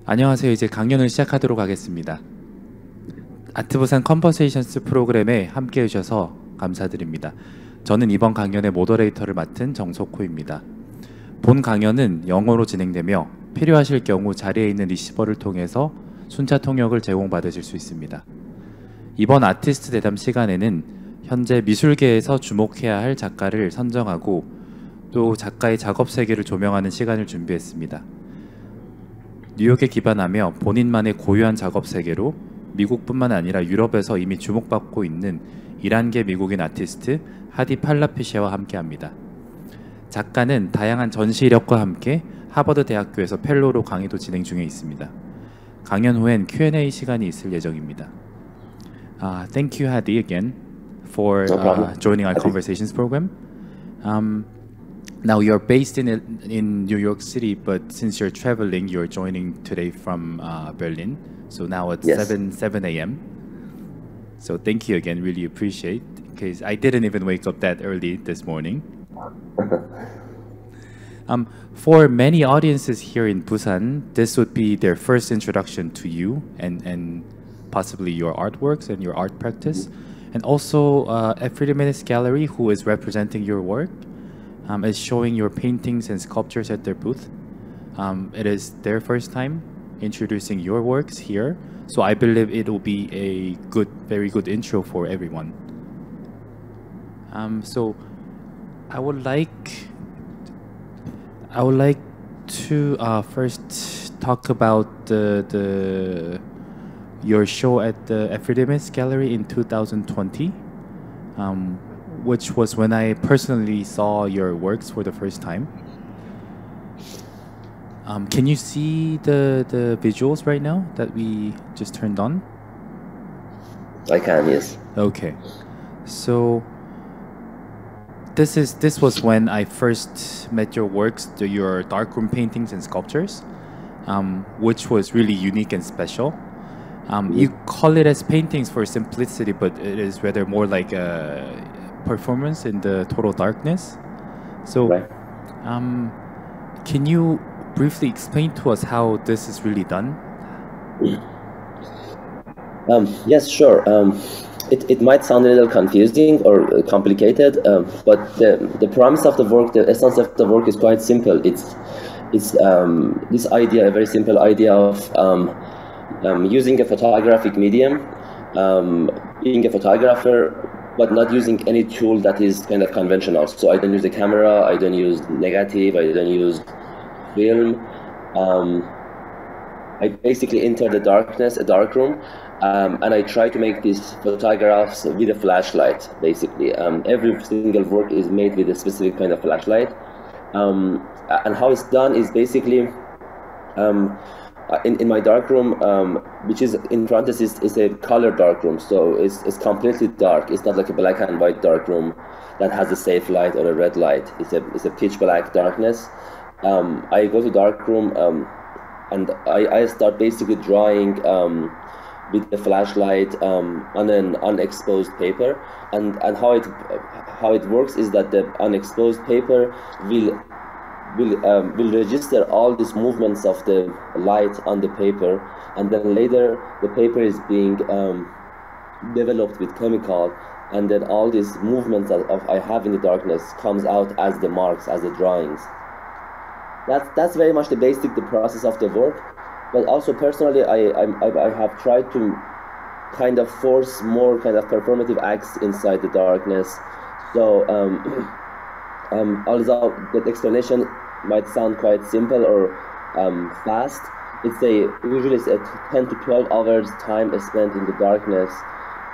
안녕하세요. 이제 강연을 시작하도록 하겠습니다. 아트부산 컨버세이션스 프로그램에 함께 해주셔서 감사드립니다. 저는 이번 강연의 모더레이터를 맡은 정석호입니다. 본 강연은 영어로 진행되며 필요하실 경우 자리에 있는 리시버를 통해서 순차 통역을 제공받으실 수 있습니다. 이번 아티스트 대담 시간에는 현재 미술계에서 주목해야 할 작가를 선정하고 또 작가의 작업 세계를 조명하는 시간을 준비했습니다. 뉴욕에 기반하며 본인만의 고유한 작업 세계로 미국뿐만 아니라 유럽에서 이미 주목받고 있는 이란계 미국인 아티스트 하디 팔라피셰와 함께합니다. 작가는 다양한 전시 이력과 함께 하버드 대학교에서 펠로로 강의도 진행 중에 있습니다. 강연 후엔 Q&A 시간이 있을 예정입니다. Thank you, Hadi, again for joining our conversations program. Now you're based in New York City, but since you're traveling, you're joining today from Berlin. So now it's 7 a.m. So thank you again, really appreciate, because I didn't even wake up that early this morning. For many audiences here in Busan, this would be their first introduction to you and possibly your artworks and your art practice. And also at Freedom Minutes Gallery, who is representing your work, is showing your paintings and sculptures at their booth. It is their first time introducing your works here, so I believe it will be a very good intro for everyone. So I would like to first talk about your show at the Ephrodimus Gallery in 2020. Which was when I personally saw your works for the first time. Can you see the visuals right now that we just turned on? I can, yes. Okay, so this was when I first met your works, your darkroom paintings and sculptures, which was really unique and special. You call it as paintings for simplicity, but it is rather more like a performance in the total darkness. So can you briefly explain to us how this is really done? Yes, sure. It might sound a little confusing or complicated, but the premise of the work, the essence of the work is quite simple. It's this idea, a very simple idea of using a photographic medium, being a photographer, but not using any tool that is kind of conventional. So I don't use the camera, I don't use negative, I don't use film. I basically enter the darkness, a dark room, and I try to make these photographs with a flashlight, basically. Every single work is made with a specific kind of flashlight. And how it's done is basically, in my darkroom, which is in parentheses, is a color darkroom, so it's completely dark. It's not like a black and white darkroom that has a safe light or a red light. It's a pitch black darkness. I go to darkroom and I start basically drawing with the flashlight on an unexposed paper, and how it works is that the unexposed paper will register all these movements of the light on the paper, and then later the paper is being developed with chemical, and then all these movements that I have in the darkness comes out as the marks, as the drawings. That's very much the process of the work. But also personally, I have tried to kind of force more kind of performative acts inside the darkness. So although the explanation might sound quite simple or fast, usually it's a 10 to 12 hours time spent in the darkness,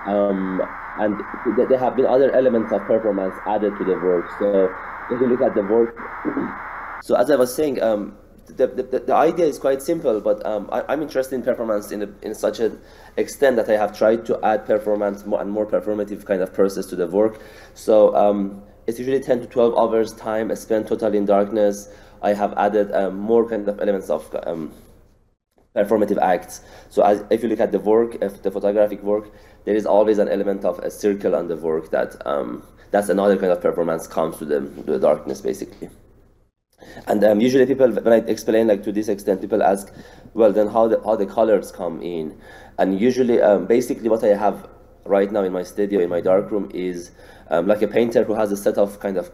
and there have been other elements of performance added to the work. So if you look at the work, so as I was saying, the idea is quite simple, but I'm interested in performance in such an extent that I have tried to add performance and more performative kind of process to the work. So it's usually 10 to 12 hours time spent totally in darkness. I have added more kind of elements of performative acts. So if you look at the work, the photographic work, there is always an element of a circle on the work that's another kind of performance comes to the darkness, basically. And usually people, when I explain like to this extent, people ask, well, then how the colors come in? And usually, basically what I have right now in my studio, in my darkroom, is like a painter who has a set of kind of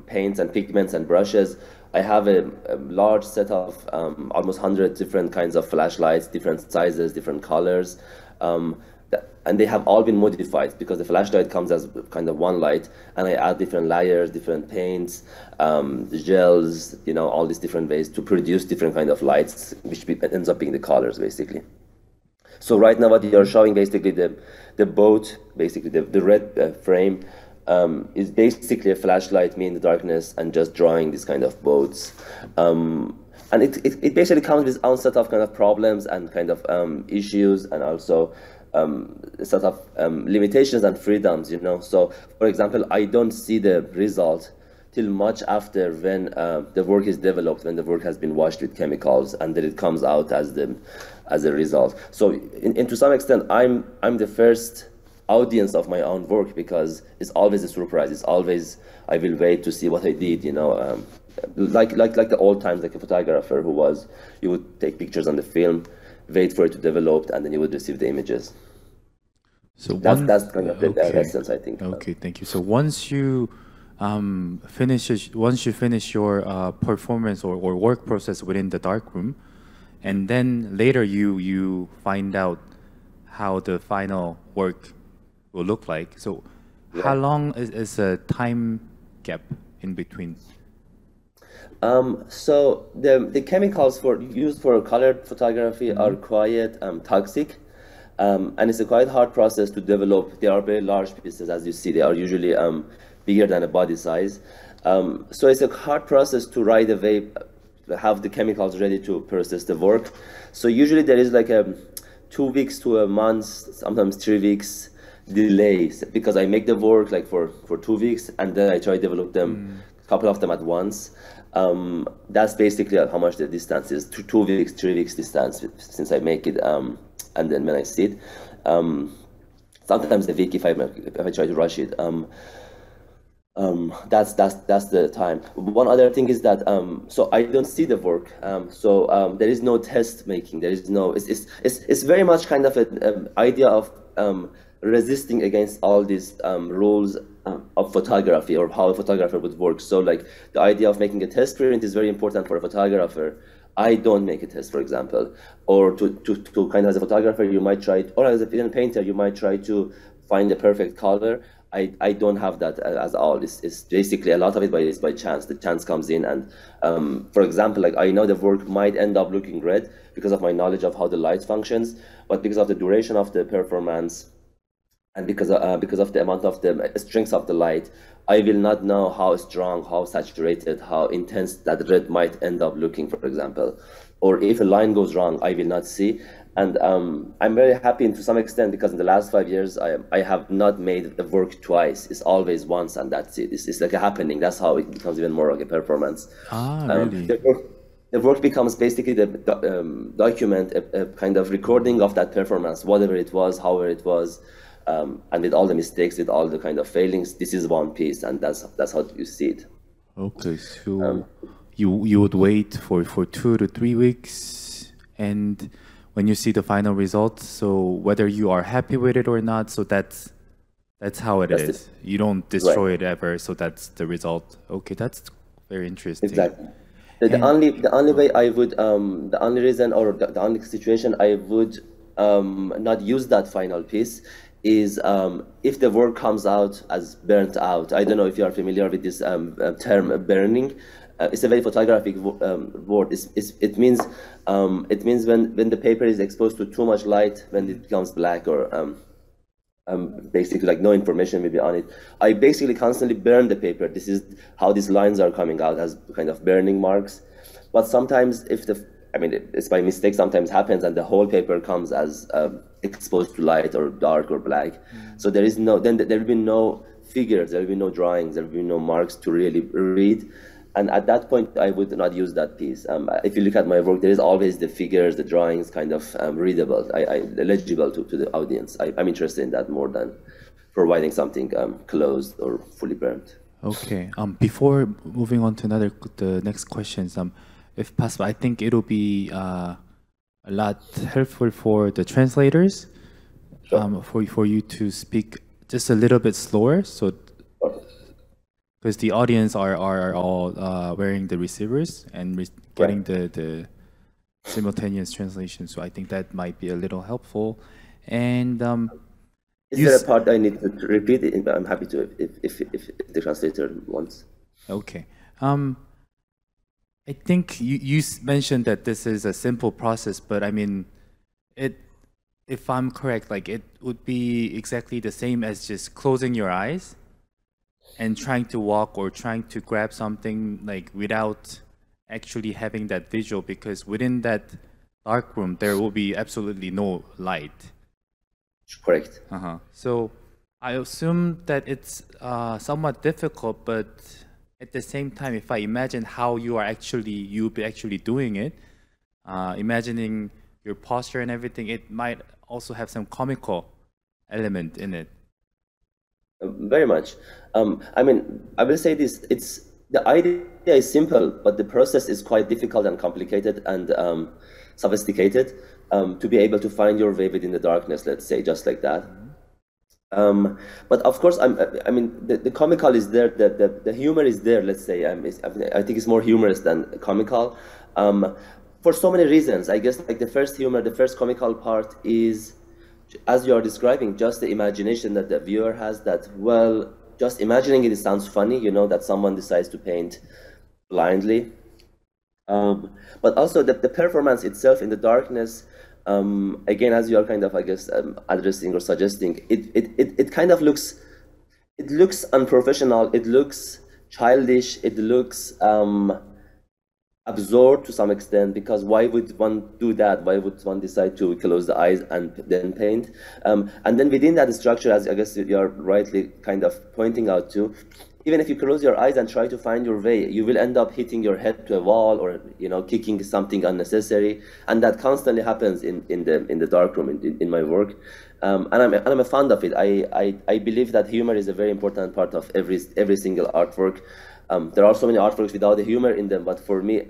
paints and pigments and brushes. I have a large set of almost 100 different kinds of flashlights, different sizes, different colors. And they have all been modified because the flashlight comes as kind of one light, and I add different layers, different paints, gels, you know, all these different ways to produce different kind of lights, which ends up being the colors basically. So right now what you're showing, basically the boat, basically the red frame, is basically a flashlight, me in the darkness, and just drawing these kind of boats. And it basically comes with its own set of kind of problems and kind of issues, and also sort of limitations and freedoms, you know. So, for example, I don't see the result till much after when the work is developed, when the work has been washed with chemicals, and then it comes out as a result. So, to some extent, I'm the first audience of my own work, because it's always a surprise. It's always, I will wait to see what I did, you know. Like the old times, like a photographer who was, you would take pictures on the film, wait for it to develop, and then you would receive the images. So that's kind of the essence, I think. Okay, thank you. So once you finish your performance or work process within the darkroom, and then later you find out how the final work will look like. So how long is a time gap in between? So the chemicals used for colored photography are quite toxic, and it's a quite hard process to develop. They are very large pieces, as you see. They are usually bigger than a body size. So it's a hard process to right away have the chemicals ready to process the work. So usually there is like a 2 weeks to a month, sometimes 3 weeks delays, because I make the work like for 2 weeks, and then I try to develop them, a couple of them at once. That's basically how much the distance is, 2 weeks, 3 weeks distance since I make it, and then when I see it. Sometimes a week if I try to rush it. That's the time. One other thing is that so I don't see the work. So there is no test making. There is no. It's very much kind of an idea of resisting against all these rules of photography, or how a photographer would work. So like the idea of making a test print is very important for a photographer. I don't make a test, for example, or to kind of, as a photographer, you might try, or as a painter, you might try to find the perfect color. I don't have that as all. It's basically a lot of it is by chance. The chance comes in, and for example, like I know the work might end up looking red because of my knowledge of how the light functions, but because of the duration of the performance, and because of the amount of the strength of the light, I will not know how strong, how saturated, how intense that red might end up looking, for example. Or if a line goes wrong, I will not see. And I'm very happy to some extent, because in the last 5 years, I have not made the work twice. It's always once, and that's it. It's like a happening. That's how it becomes even more like a performance. Really? The work becomes basically the document, a kind of recording of that performance, whatever it was, however it was. And with all the mistakes, with all the kind of failings, this is one piece, and that's how you see it. Okay, so you would wait for 2 to 3 weeks, and when you see the final results, so whether you are happy with it or not, so that's how it is. You don't destroy it ever, so that's the result. Okay, that's very interesting. Exactly. The only way I would the only reason, or the only situation I would not use that final piece is if the work comes out as burnt out. I don't know if you are familiar with this term, burning. It's a very photographic word. It means when the paper is exposed to too much light, when it becomes black, or basically like no information will be on it. I basically constantly burn the paper. This is how these lines are coming out, as kind of burning marks. But sometimes it's by mistake, sometimes happens, and the whole paper comes as exposed to light, or dark, or black. So there will be no figures, there will be no drawings, there will be no marks to really read. And at that point, I would not use that piece. If you look at my work, there is always the figures, the drawings, kind of readable, legible to the audience. I'm interested in that more than providing something closed or fully burnt. Okay. Before moving on to the next questions, if possible, I think it'll be a lot helpful for the translators, Sure. for you to speak just a little bit slower, so Perfect. because the audience are all wearing the receivers and Right. getting the simultaneous translation. So I think that might be a little helpful. And Is you there a s- part I need to repeat? I'm happy to if the translator wants. okay. I think you mentioned that this is a simple process, but I mean, it if I'm correct, like it would be exactly the same as just closing your eyes and trying to walk or trying to grab something like without actually having that visual, because within that dark room there will be absolutely no light. Correct. So I assume that it's somewhat difficult, but at the same time, if I imagine how you'll be actually doing it, imagining your posture and everything, it might also have some comical element in it. Very much. I mean, I will say this: it's the idea is simple, but the process is quite difficult and complicated and sophisticated. To be able to find your way within the darkness, let's say, just like that. But of course, I mean, the comical is there, the humor is there, let's say. I think it's more humorous than comical, for so many reasons. I guess like the first humor, the first comical part is, as you are describing, just the imagination that the viewer has that, well, just imagining it sounds funny, you know, that someone decides to paint blindly. But also the performance itself in the darkness, again, as you are kind of, I guess, addressing or suggesting, it kind of looks, it looks unprofessional, it looks childish, it looks absurd to some extent, because why would one do that? Why would one decide to close the eyes and then paint? And then within that structure, as I guess you're rightly kind of pointing out to, even if you close your eyes and try to find your way, you will end up hitting your head to a wall, or, you know, kicking something unnecessary, and that constantly happens in the dark room in my work. And I'm a fan of it. I believe that humor is a very important part of every single artwork. There are so many artworks without the humor in them, but for me,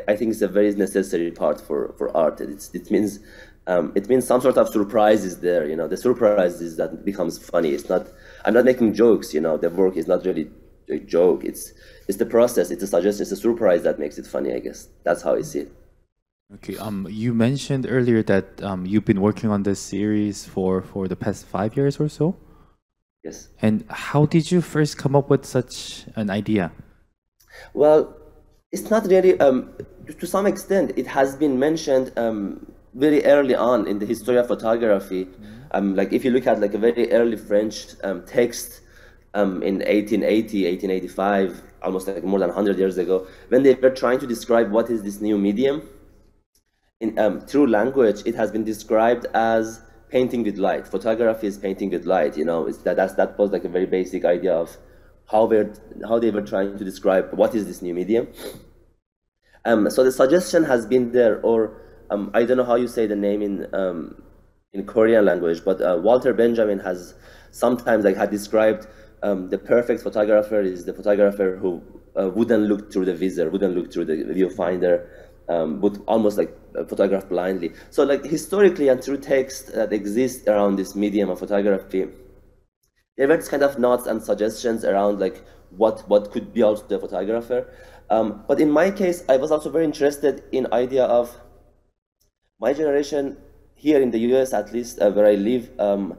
I think it's a very necessary part for art. It means some sort of surprise is there. You know, the surprise is that becomes funny. It's not. I'm not making jokes. You know, the work is not really a joke. It's the process. It's a suggestion. It's a surprise that makes it funny. I guess that's how I see it. Okay. You mentioned earlier that you've been working on this series for the past 5 years or so. Yes. And how did you first come up with such an idea? Well, it's not really. To some extent, it has been mentioned very early on in the history of photography. Like if you look at like a very early French text in 1880, 1885, almost like more than 100 years ago, when they were trying to describe what is this new medium, in through language, it has been described as painting with light. Photography is painting with light. You know, that was like a very basic idea of how they were trying to describe what is this new medium. So the suggestion has been there, or I don't know how you say the name in Korean language, but Walter Benjamin has sometimes like had described the perfect photographer is the photographer who wouldn't look through the visor, wouldn't look through the viewfinder, would almost like photograph blindly. So like historically and through text that exists around this medium of photography, there were kind of notes and suggestions around like what could be also the photographer. But in my case, I was also very interested in idea of my generation here in the US, at least where I live. I'm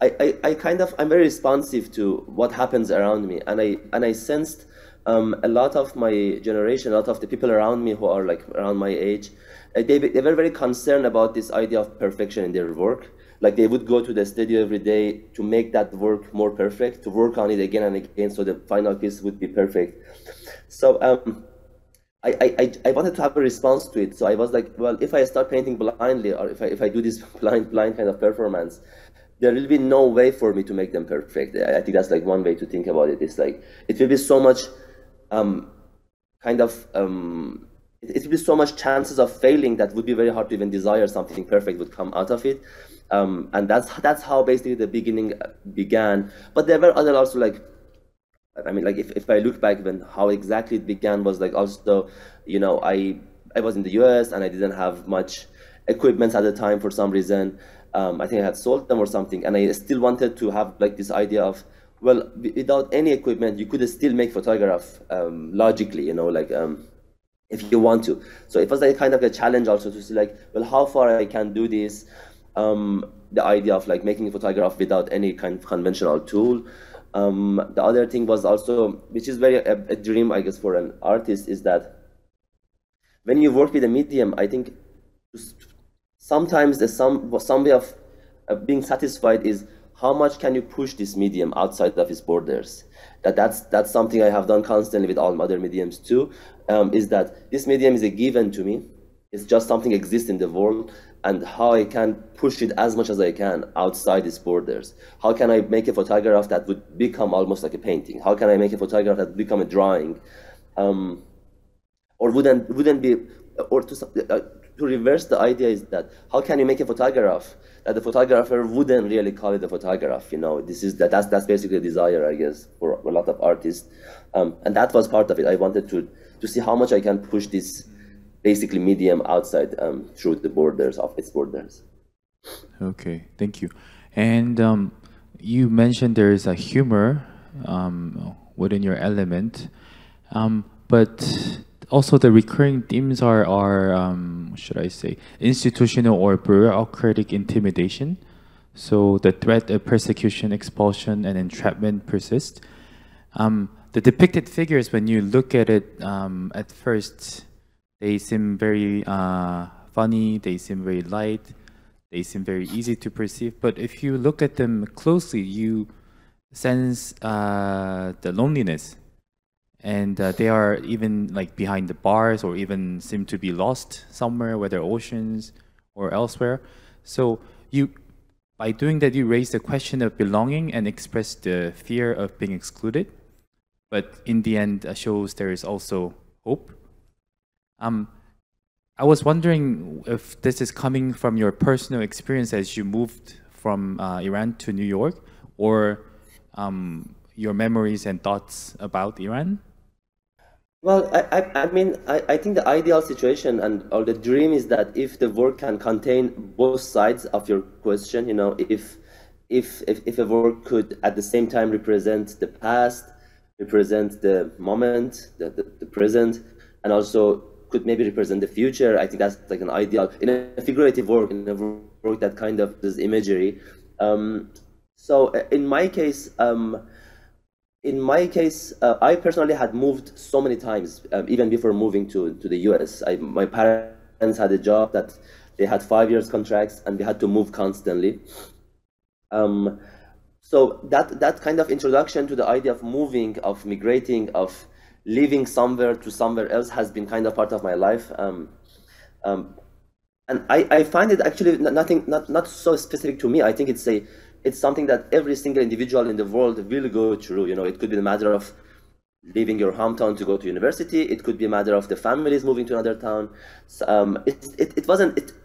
very responsive to what happens around me, and I sensed a lot of my generation, a lot of the people around me who are like around my age, they were very concerned about this idea of perfection in their work. Like they would go to the studio every day to make that work more perfect, to work on it again and again, so the final piece would be perfect. So I wanted to have a response to it. So I was like, well, if I start painting blindly, or if I do this blind kind of performance, there will be no way for me to make them perfect. I think that's like one way to think about it. It's like it will be so much kind of it will be so much chances of failing that would be very hard to even desire something perfect would come out of it. And that's how basically the beginning began. But there were other also like I mean, like if I look back when how exactly it began was like also, you know, I was in the US and I didn't have much equipment at the time for some reason. I think I had sold them or something, and I still wanted to have like this idea of, well, without any equipment, you could still make photograph logically, you know, like if you want to. So it was like kind of a challenge also to see like, well, how far I can do this. The idea of like making a photograph without any kind of conventional tool. The other thing was also, which is very a dream, I guess, for an artist, is that when you work with a medium, I think sometimes some way of being satisfied is how much can you push this medium outside of its borders. That's something I have done constantly with all other mediums too. Is that this medium is a given to me. It's just something exists in the world, and how I can push it as much as I can outside its borders. How can I make a photograph that would become almost like a painting? How can I make a photograph that would become a drawing? Or wouldn't be, or to reverse the idea is that how can you make a photograph that the photographer wouldn't really call it a photograph? You know, that's basically a desire, I guess, for a lot of artists, and that was part of it. I wanted to see how much I can push this basically medium outside through the borders of its borders. Okay, thank you. And you mentioned there is a humor within your element, but also the recurring themes are should I say, institutional or bureaucratic intimidation. So the threat of persecution, expulsion, and entrapment persist. The depicted figures, when you look at it at first, they seem very funny, they seem very light, they seem very easy to perceive. But if you look at them closely, you sense the loneliness. And they are even like behind the bars, or even seem to be lost somewhere, whether oceans or elsewhere. So by doing that, you raise the question of belonging and express the fear of being excluded. But in the end, shows there is also hope. I was wondering if this is coming from your personal experience as you moved from Iran to New York, or your memories and thoughts about Iran? Well, I mean, I think the ideal situation or the dream is that if the work can contain both sides of your question, you know, if a work could at the same time represent the past, represent the moment, the present, and also could maybe represent the future. I think that's like an ideal in a figurative work, in a work that kind of does imagery. So in my case, I personally had moved so many times, even before moving to the US. My parents had a job that they had 5 years contracts, and we had to move constantly. So that kind of introduction to the idea of moving, of migrating, of living somewhere to somewhere else has been kind of part of my life. And I find it actually not so specific to me. I think it's something that every single individual in the world will go through. You know, it could be a matter of leaving your hometown to go to university. It could be a matter of the families moving to another town. So,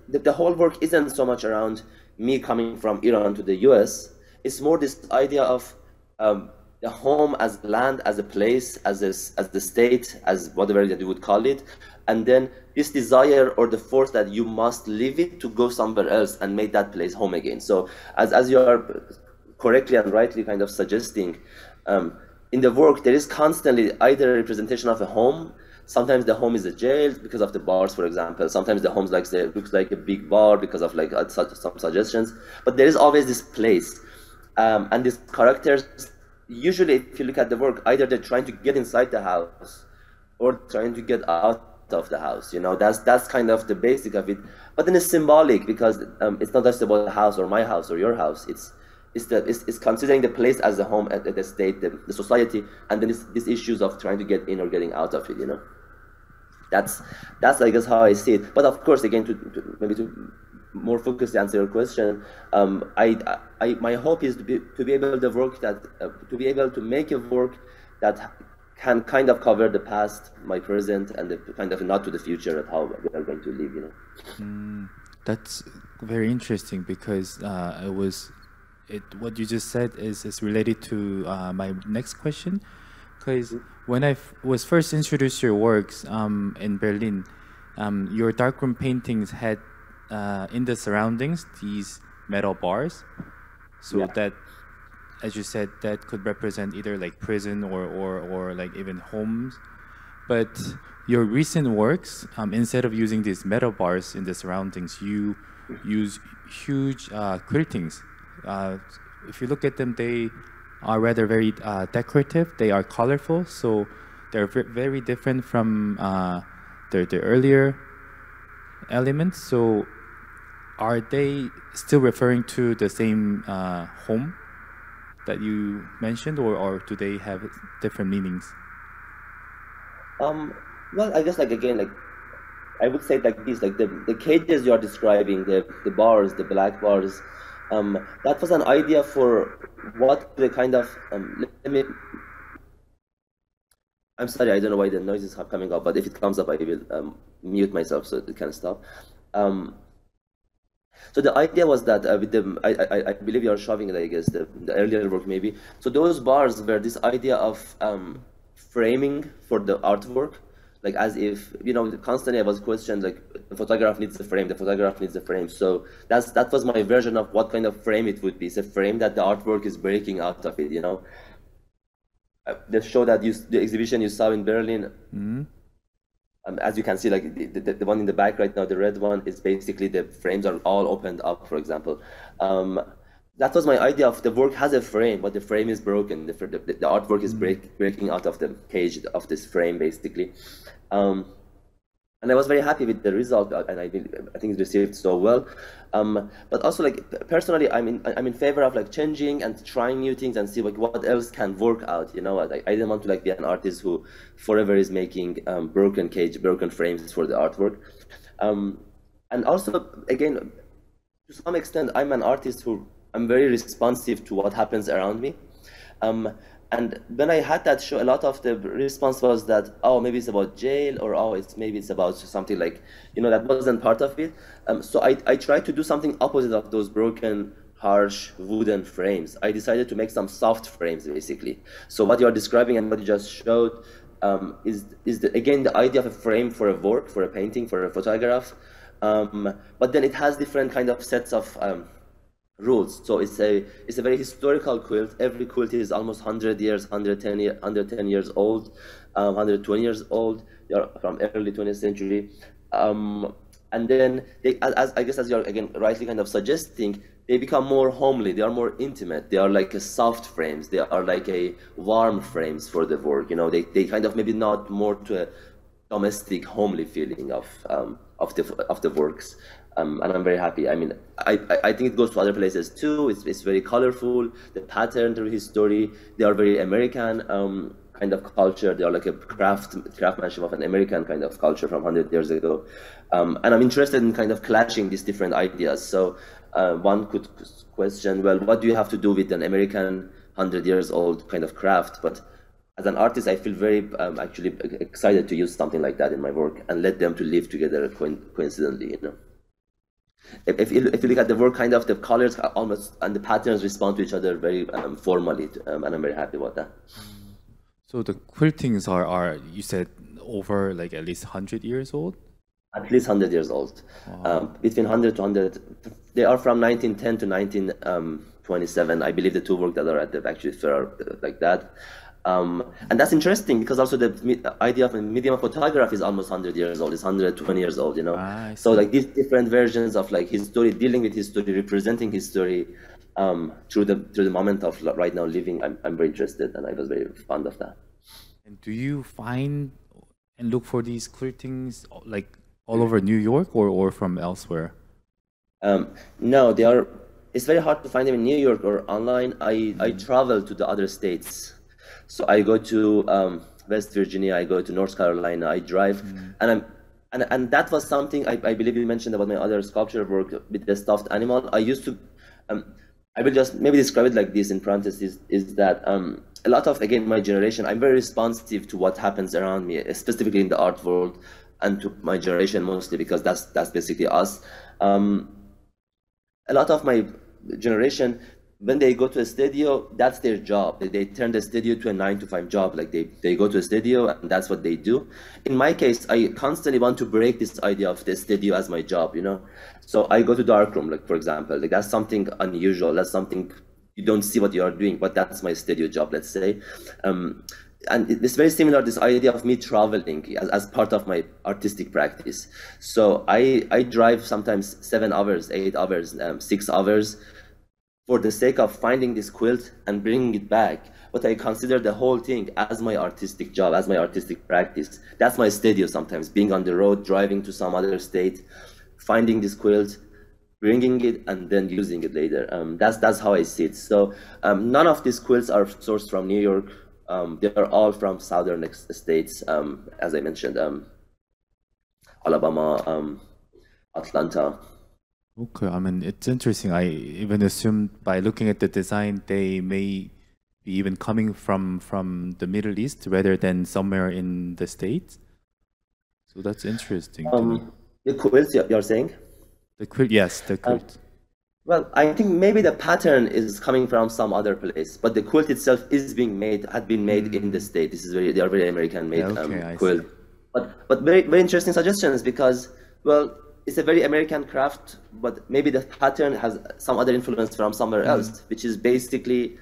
the whole work isn't so much around me coming from Iran to the US. It's more this idea of the home as land, as a place, as the state, as whatever that you would call it, and then this desire or the force that you must leave it to go somewhere else and make that place home again. So as you are correctly and rightly kind of suggesting, in the work there is constantly either a representation of a home. Sometimes the home is a jail because of the bars, for example. Sometimes the home looks like a big bar because of like some suggestions. But there is always this place, and these characters. Usually, if you look at the work, either they're trying to get inside the house or trying to get out of the house. You know, that's kind of the basic of it. But then it's symbolic because it's not just about the house or my house or your house. It's considering the place as a home, the state, the society, and then it's these issues of trying to get in or getting out of it. You know, that's I guess how I see it. But of course, again, to more focused to answer your question, my hope is to be able to make a work that can kind of cover the past, my present, and the kind of nod to the future of how we are going to live. You know, that's very interesting because what you just said is related to my next question, Because when I was first introduced to your works in Berlin, your darkroom paintings had in the surroundings these metal bars, so Yeah. that, as you said, that could represent either like prison or like even homes. But your recent works, instead of using these metal bars in the surroundings, you use huge quiltings. If you look at them, they are rather very decorative. They are colorful, so they're very different from the earlier elements. So, are they still referring to the same home that you mentioned, or do they have different meanings? Well, I guess like again, like I would say like this, like the cages you are describing, the bars, the black bars, that was an idea for what the kind of let me. I'm sorry, I don't know why the noises are coming up, but if it comes up, I will mute myself so it can stop. Um, so the idea was that with the, I believe you are showing it, I guess, the earlier work maybe. So those bars were this idea of framing for the artwork, like as if, you know, constantly I was questioned, like the photograph needs the frame, the photograph needs the frame. So that was my version of what kind of frame it would be. It's a frame that the artwork is breaking out of it, you know. The show that the exhibition you saw in Berlin, as you can see, like the one in the back right now, the red one is basically the frames are all opened up, for example. That was my idea of the work has a frame, but the frame is broken. The artwork is breaking out of the cage of this frame, basically. And I was very happy with the result, and I think it received so well. But also, like personally, I'm in favor of like changing and trying new things and see like what else can work out. You know, I didn't want to like be an artist who forever is making broken frames for the artwork. And also, again, to some extent, I'm an artist who I'm very responsive to what happens around me. And when I had that show, a lot of the response was that, oh, maybe it's about jail, or oh, maybe it's about something like, you know, that wasn't part of it. So I tried to do something opposite of those broken, harsh wooden frames. I decided to make some soft frames, basically. So what you're describing and what you just showed is again the idea of a frame for a work, for a painting, for a photograph. But then it has different kind of sets of rules. So it's a very historical quilt. Every quilt is almost 100 years, 110 years old, 120 years old. They are from early 20th century. And then they, as I guess as you're again rightly kind of suggesting, they become more homely. They are more intimate. They are like a soft frames. They are like a warm frames for the work. You know, they kind of maybe not more to a domestic, homely feeling of the works. And I'm very happy. I mean, I think it goes to other places too. It's very colorful. The pattern through his story, they are very American kind of culture. They are like a craftsmanship of an American kind of culture from 100 years ago. And I'm interested in kind of clashing these different ideas. So one could question, well, what do you have to do with an American 100 years old kind of craft? But as an artist, I feel very actually excited to use something like that in my work and let them to live together coincidentally, you know. If you look at the work, kind of the colors are almost and the patterns respond to each other very formally, and I'm very happy about that. So the quiltings are you said over like at least 100 years old? At least 100 years old. Wow. Between 100 to 100, they are from 1910 to 1927. I believe the two work that are at the actually fair like that. And that's interesting because also the idea of a medium of photography is almost 100 years old. It's 120 years old, you know. So like these different versions of like his story, dealing with his story, representing his story through the moment of right now living. I'm very interested, and I was very fond of that. And do you find and look for these quiltings like all over New York or from elsewhere? No, they are. It's very hard to find them in New York or online. I travel to the other states. So I go to West Virginia, I go to North Carolina, I drive, and that was something I believe you mentioned about my other sculpture work with the stuffed animal. I used to, I will just maybe describe it like this in parentheses, is that a lot of, again, my generation, I'm very responsive to what happens around me, specifically in the art world, and to my generation mostly, because that's basically us. A lot of my generation, when they go to a studio, that's their job. They turn the studio to a 9 to 5 job. Like they go to a studio and that's what they do. In my case, I constantly want to break this idea of the studio as my job, you know? So I go to darkroom, like for example, like that's something unusual. That's something you don't see what you are doing, but that's my studio job, let's say. And it's very similar, this idea of me traveling as part of my artistic practice. So I drive sometimes 7 hours, 8 hours, 6 hours for the sake of finding this quilt and bringing it back. But I consider the whole thing as my artistic job, as my artistic practice. That's my studio sometimes, being on the road, driving to some other state, finding this quilt, bringing it, and then using it later. That's how I see it. So none of these quilts are sourced from New York. They are all from southern states, as I mentioned, Alabama, Atlanta. Okay, I mean, it's interesting. I even assumed by looking at the design, they may be even coming from the Middle East rather than somewhere in the States. So that's interesting to me. The quilts you're saying? The quilt, yes, the quilt. Well, I think maybe the pattern is coming from some other place, but the quilt itself is being made, had been made in the state. This is they are very American-made Okay, quilt. But very interesting suggestions because, well, it's a very American craft, but maybe the pattern has some other influence from somewhere else, which is basically,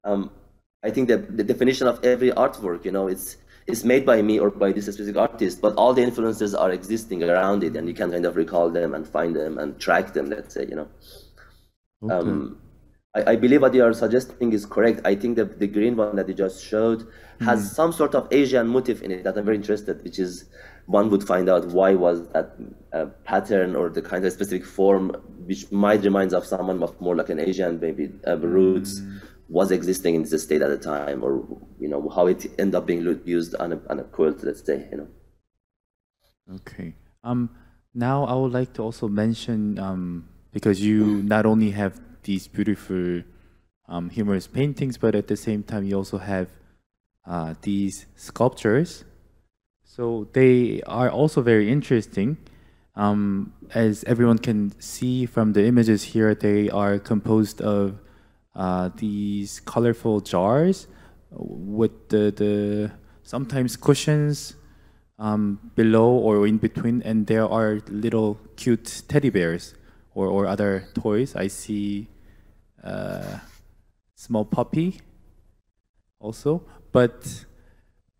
I think the definition of every artwork, you know, it's made by me or by this specific artist, but all the influences are existing around it, and you can kind of recall them and find them and track them, let's say, you know. Okay. I believe what you are suggesting is correct. I think that the green one that you just showed has some sort of Asian motif in it that I'm very interested, which is one would find out why was that pattern or the kind of specific form, which might remind of someone of more like an Asian maybe roots, was existing in the state at the time, or you know how it ended up being used on a quilt, let's say, you know. Okay. Now I would like to also mention because you not only have these beautiful humorous paintings, but at the same time you also have these sculptures. So they are also very interesting. As everyone can see from the images here, they are composed of these colorful jars with the sometimes cushions below or in between, and there are little cute teddy bears or other toys. I see small puppy also. But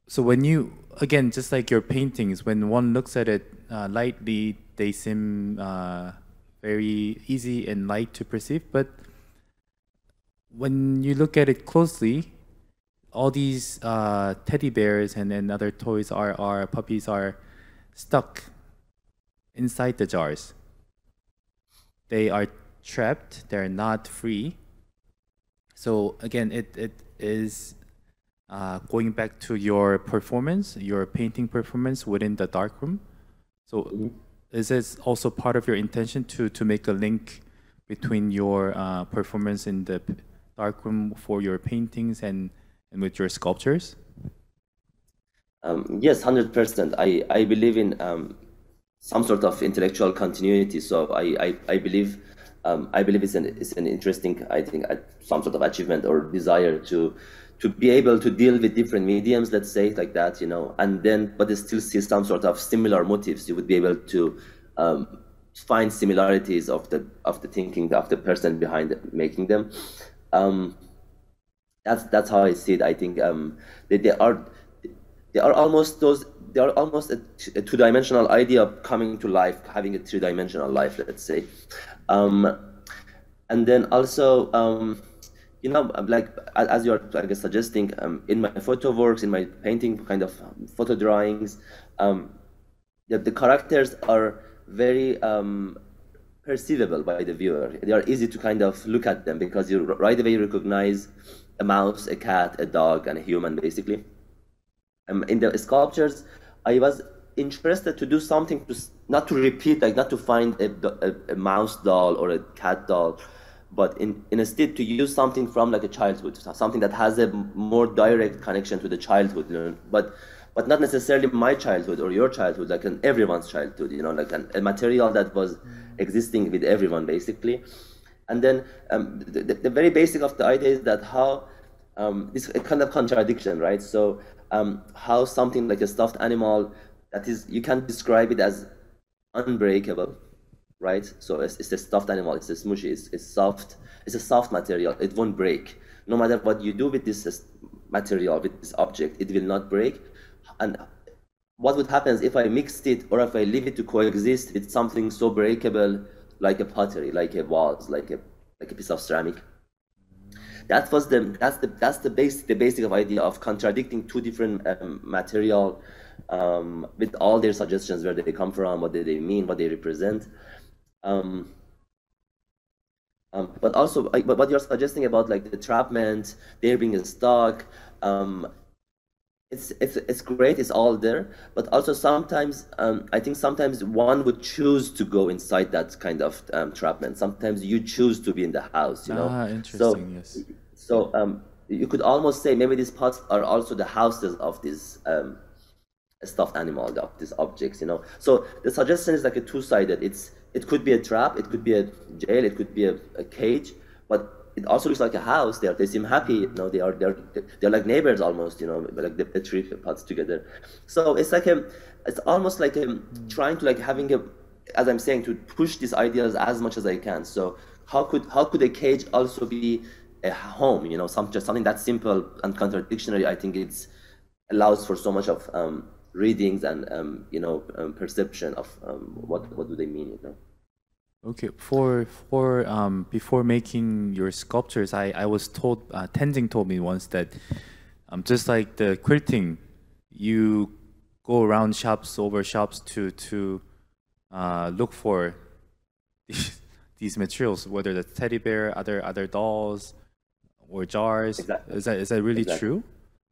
so when you, again, just like your paintings, when one looks at it lightly, they seem very easy and light to perceive. But when you look at it closely, all these teddy bears and other toys are puppies are stuck inside the jars. They are trapped. They're not free. So again, it is going back to your performance, your painting performance within the darkroom. So is this also part of your intention to make a link between your performance in the darkroom for your paintings and with your sculptures? Yes, 100%. I believe in some sort of intellectual continuity. So I believe it's an interesting, I think, some sort of achievement or desire to be able to deal with different mediums, let's say, like that, you know, and then but they still see some sort of similar motives. You would be able to find similarities of the thinking of the person behind making them. That's how I see it. I think they are almost a two-dimensional idea of coming to life, having a three-dimensional life, let's say. And then also, you know, like as you're, I guess, suggesting, in my photo works, in my painting kind of photo drawings, the characters are very perceivable by the viewer. They are easy to kind of look at them because you right away recognize a mouse, a cat, a dog, and a human, basically. In the sculptures, I was interested to do something not to repeat, like not to find a mouse doll or a cat doll, but instead to use something from like a childhood, something that has a more direct connection to the childhood, you know, but not necessarily my childhood or your childhood, like everyone's childhood, you know, like a material that was existing with everyone, basically. And then the very basic of the idea is that how this a kind of contradiction, right? So how something like a stuffed animal that is, you can describe it as unbreakable, right? So it's a stuffed animal, it's a smushy, it's soft, it's a soft material, it won't break. No matter what you do with this material, with this object, it will not break. And what would happen if I mixed it, or if I leave it to coexist with something so breakable, like a pottery, like a vase, like a piece of ceramic? That's the basic of idea of contradicting two different material, with all their suggestions, where they come from, what they mean, what they represent. But also, but what you're suggesting about like the trapment, there being a stock, it's great, it's all there. But also sometimes, I think sometimes one would choose to go inside that kind of trapment. Sometimes you choose to be in the house, you know. Interesting. Yes. So you could almost say maybe these pots are also the houses of this stuffed animal, of these objects, you know. So the suggestion is like a two-sided. It could be a trap, it could be a jail, it could be a cage, but it also looks like a house. They seem happy, you know. They're like neighbors almost, you know, like the three pots together. So it's like it's almost like trying to like having as I'm saying, to push these ideas as much as I can. So how could a cage also be a home, you know, just something that's simple and contradictory? I think it's allows for so much of readings and you know, perception of what do they mean, you know. Okay, for before making your sculptures, I was told, Tenzing told me once that just like the quilting, you go around over shops to look for these materials, whether that's teddy bear, other dolls, or jars. Exactly. Is that really true?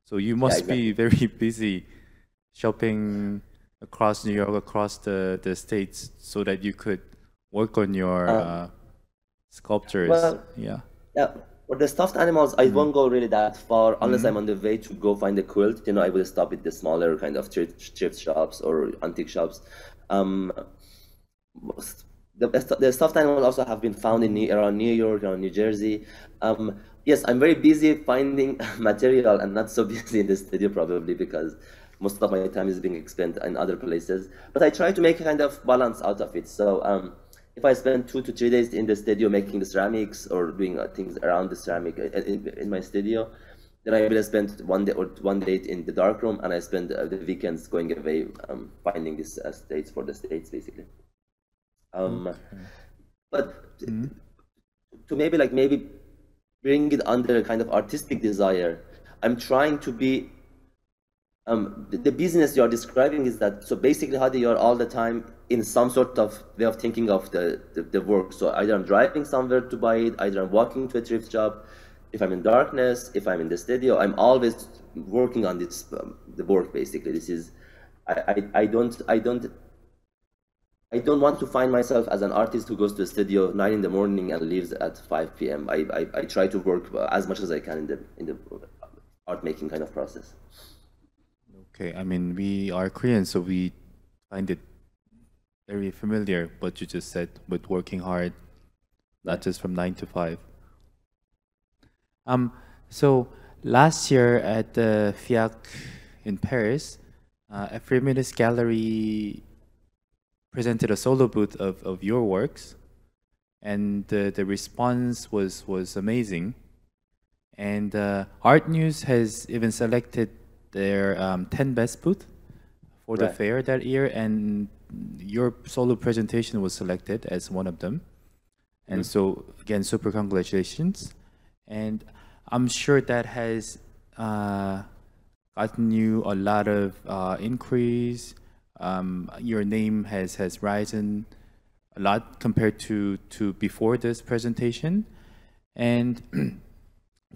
So you must be very busy shopping across New York, across the states, so that you could work on your sculptures. Well, yeah. For the stuffed animals, I won't go really that far unless I'm on the way to go find a quilt. You know, I will stop at the smaller kind of thrift shops or antique shops. The stuffed animals also have been found around New York, around New Jersey. Yes, I'm very busy finding material and not so busy in the studio, probably because most of my time is being spent in other places. But I try to make a kind of balance out of it. So if I spend 2 to 3 days in the studio making the ceramics or doing things around the ceramic in my studio, then I will spend 1 day or 1 day in the darkroom, and I spend the weekends going away finding these states for the states, basically. But to maybe bring it under a kind of artistic desire, I'm trying to be the business you're describing is that, so basically, Hadi, you're all the time in some sort of way of thinking of the work. So either I'm driving somewhere to buy it, either I'm walking to a thrift shop. If I'm in darkness, if I'm in the studio, I'm always working on this the work. Basically, this is I don't want to find myself as an artist who goes to the studio 9 in the morning and leaves at 5 p.m. I try to work as much as I can in the art making kind of process. Okay, I mean, we are Korean, so we find it very familiar what you just said with working hard, not just from 9 to 5. So last year at the FIAC in Paris, a Feminist Gallery presented a solo booth of your works, and the response was amazing. And Art News has even selected their 10 best booth for the fair that year, and your solo presentation was selected as one of them. And so again, super congratulations. And I'm sure that has gotten you a lot of inquiries. Your name has risen a lot compared to before this presentation. And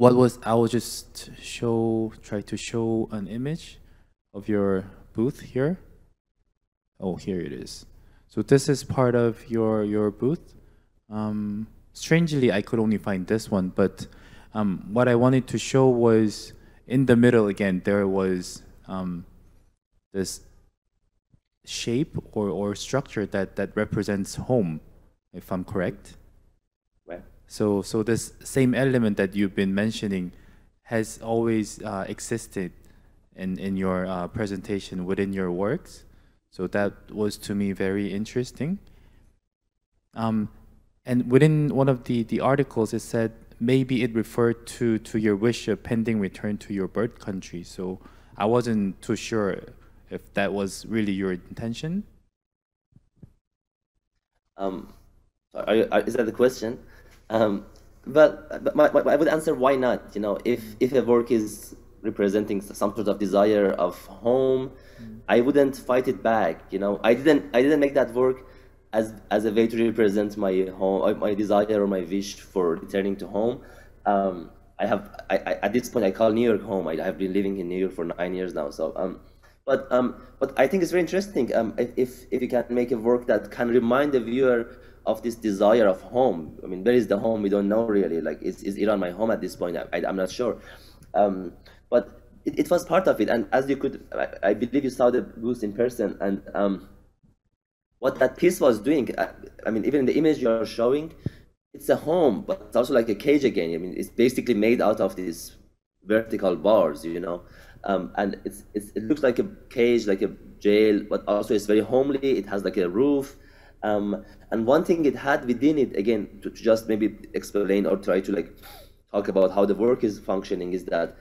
I will just try to show an image of your booth here. Oh, here it is. So this is part of your booth. Strangely, I could only find this one, but what I wanted to show was in the middle again, there was this shape or structure that represents home, if I'm correct. So this same element that you've been mentioning has always existed in your presentation within your works. So that was to me very interesting. And within one of the articles, it said maybe it referred to your wish of pending return to your birth country. So I wasn't too sure if that was really your intention. Is that the question? But I would answer why not. You know, if a work is representing some sort of desire of home, I wouldn't fight it back. You know, I didn't make that work as a way to represent my home, my desire or my wish for returning to home. At this point I call New York home. I have been living in New York for 9 years now. So but I think it's very interesting if you can make a work that can remind the viewer of this desire of home. I mean, where is the home? We don't know really. Like, is Iran my home at this point? I'm not sure. But it was part of it. And as you could, I believe you saw the booth in person. And what that piece was doing, I mean, even in the image you're showing, it's a home, but it's also like a cage again. I mean, it's basically made out of these vertical bars, you know. And it looks like a cage, like a jail, but also it's very homely. It has like a roof. And one thing it had within it, again, to just maybe explain or try to like talk about how the work is functioning, is that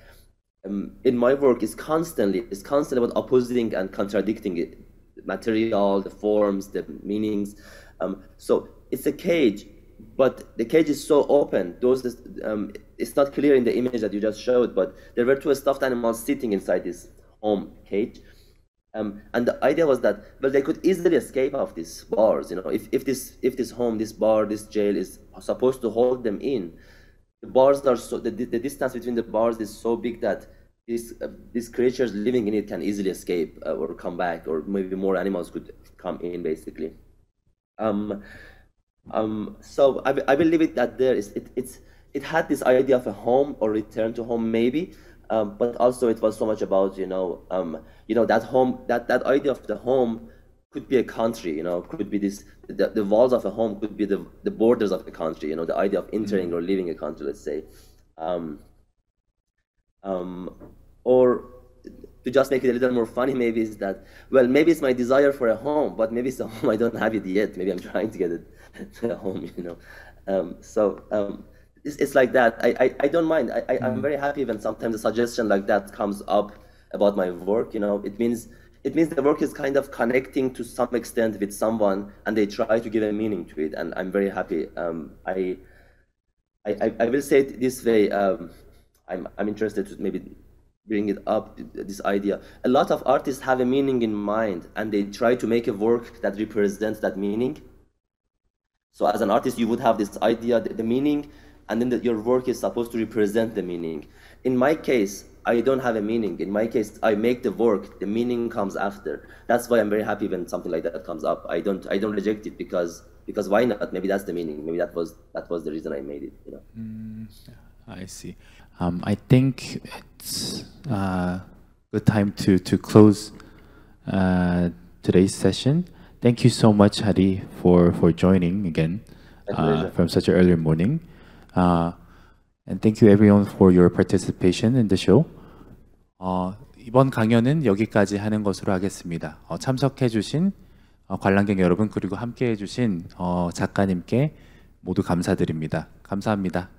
in my work is constantly about opposing and contradicting it, material, the forms, the meanings. So it's a cage, but the cage is so open. It's not clear in the image that you just showed, but there were two stuffed animals sitting inside this home cage. And the idea was that, well, they could easily escape off these bars. You know, if this home, this bar, this jail is supposed to hold them in, the bars are so the distance between the bars is so big that these creatures living in it can easily escape or come back, or maybe more animals could come in, basically. So I will leave it at there. It had this idea of a home or return to home, maybe. But also it was so much about that home, that idea of the home could be a country, could be the walls of a home could be the borders of the country, the idea of entering or leaving a country, let's say, or to just make it a little more funny, maybe, is that, well, maybe it's my desire for a home, but maybe it's a home I don't have it yet. Maybe I'm trying to get it a home, It's like that. I don't mind. I'm very happy when sometimes a suggestion like that comes up about my work. It means the work is kind of connecting to some extent with someone, and they try to give a meaning to it, and I'm very happy. I will say it this way. I'm interested to maybe bring it up, this idea. A lot of artists have a meaning in mind, and they try to make a work that represents that meaning. So as an artist, you would have this idea, the meaning, and then your work is supposed to represent the meaning. In my case, I don't have a meaning. In my case, I make the work, the meaning comes after. That's why I'm very happy when something like that comes up. I don't reject it, because why not? Maybe that's the meaning. Maybe that was the reason I made it. I see. I think it's good time to close today's session. Thank you so much, Hadi, for joining again from such an early morning. And thank you everyone for your participation in the show. 이번 강연은 여기까지 하는 것으로 하겠습니다. 참석해주신 관람객 여러분, 그리고 함께해주신 작가님께 모두 감사드립니다. 감사합니다.